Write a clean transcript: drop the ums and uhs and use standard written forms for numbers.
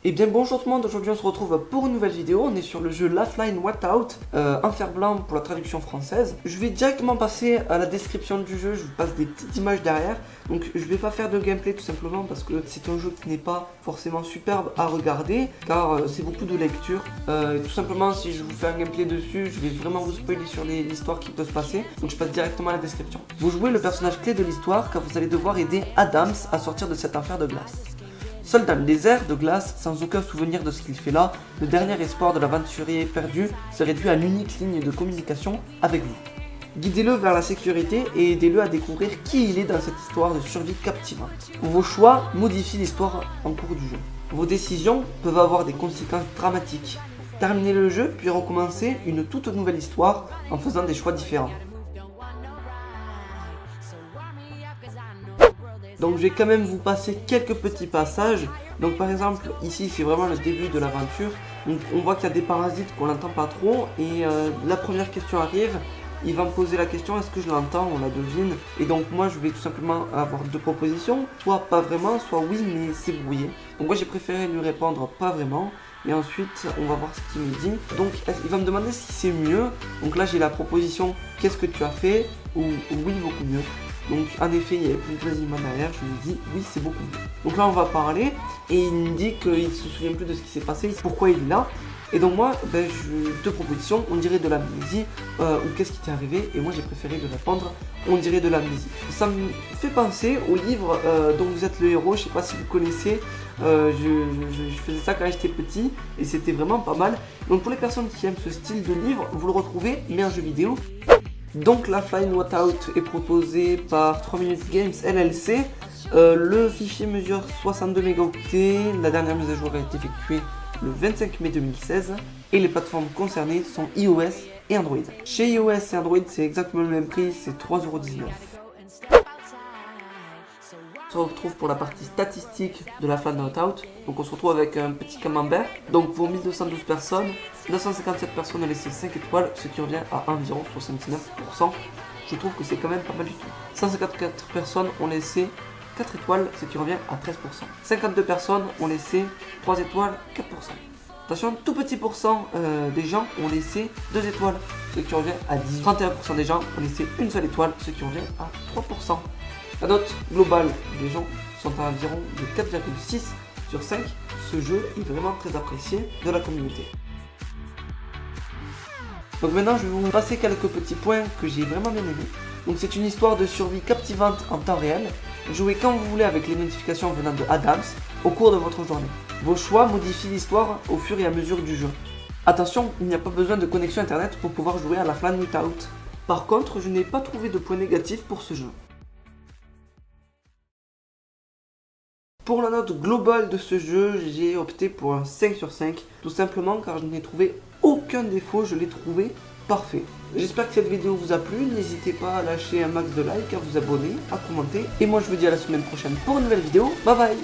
Et bien bonjour tout le monde, aujourd'hui on se retrouve pour une nouvelle vidéo, on est sur le jeu Lifeline Whiteout, en fer blanc pour la traduction française. Je vais directement passer à la description du jeu, je vous passe des petites images derrière. Donc je vais pas faire de gameplay tout simplement parce que c'est un jeu qui n'est pas forcément superbe à regarder, car c'est beaucoup de lecture. Tout simplement si je vous fais un gameplay dessus, je vais vraiment vous spoiler sur l'histoire qui peut se passer. Donc je passe directement à la description. Vous jouez le personnage clé de l'histoire car vous allez devoir aider Adams à sortir de cet enfer de glace. Seul dans le désert de glace, sans aucun souvenir de ce qu'il fait là, le dernier espoir de l'aventurier perdu se réduit à l'unique ligne de communication avec vous. Guidez-le vers la sécurité et aidez-le à découvrir qui il est dans cette histoire de survie captivante. Vos choix modifient l'histoire en cours du jeu. Vos décisions peuvent avoir des conséquences dramatiques. Terminez le jeu puis recommencez une toute nouvelle histoire en faisant des choix différents. Donc je vais quand même vous passer quelques petits passages. Donc par exemple ici c'est vraiment le début de l'aventure. Donc on voit qu'il y a des parasites qu'on n'entend pas trop. Et la première question arrive. Il va me poser la question, est-ce que je l'entends, on la devine. Et donc moi je vais tout simplement avoir deux propositions. Soit pas vraiment, soit oui mais c'est brouillé. Donc moi j'ai préféré lui répondre pas vraiment. Et ensuite on va voir ce qu'il me dit. Donc il va me demander si c'est mieux. Donc là j'ai la proposition, qu'est-ce que tu as fait, ou oui beaucoup mieux. Donc en effet il y avait plus de grésillement derrière, je lui dis oui c'est beaucoup mieux. Donc là on va parler et il me dit qu'il se souvient plus de ce qui s'est passé, pourquoi il est là. Et donc moi, deux propositions, on dirait de l'amnésie ou qu'est-ce qui t'est arrivé. Et moi j'ai préféré de répondre, on dirait de l'amnésie. Ça me fait penser au livre dont vous êtes le héros, je sais pas si vous connaissez. Je faisais ça quand j'étais petit et c'était vraiment pas mal. Donc pour les personnes qui aiment ce style de livre, vous le retrouvez mais en jeu vidéo. Donc Lifeline Whiteout est proposé par 3 Minutes Games LLC. Le fichier mesure 62 mégaoctets. La dernière mise à jour a été effectuée le 25 mai 2016. Et les plateformes concernées sont iOS et Android. Chez iOS et Android, c'est exactement le même prix, c'est 3,19 €. On se retrouve pour la partie statistique de la Lifeline Whiteout. Donc on se retrouve avec un petit camembert. Donc pour 1212 personnes, 957 personnes ont laissé 5 étoiles, ce qui revient à environ 69%. Je trouve que c'est quand même pas mal du tout. 154 personnes ont laissé 4 étoiles, ce qui revient à 13%. 52 personnes ont laissé 3 étoiles, 4%. Attention, tout petit pourcent des gens ont laissé 2 étoiles, ce qui revient à 10. 31% des gens ont laissé une seule étoile, ce qui revient à 3%. La note globale des gens sont à environ de 4,6 sur 5. Ce jeu est vraiment très apprécié de la communauté. Donc maintenant je vais vous passer quelques petits points que j'ai vraiment bien aimés. Donc c'est une histoire de survie captivante en temps réel. Jouez quand vous voulez avec les notifications venant de Adams au cours de votre journée. Vos choix modifient l'histoire au fur et à mesure du jeu. Attention, il n'y a pas besoin de connexion internet pour pouvoir jouer à Lifeline Whiteout. Par contre, je n'ai pas trouvé de points négatifs pour ce jeu. Pour la note globale de ce jeu, j'ai opté pour un 5 sur 5, tout simplement car je n'ai trouvé aucun défaut, je l'ai trouvé parfait. J'espère que cette vidéo vous a plu, n'hésitez pas à lâcher un max de likes, à vous abonner, à commenter, et moi je vous dis à la semaine prochaine pour une nouvelle vidéo, bye bye.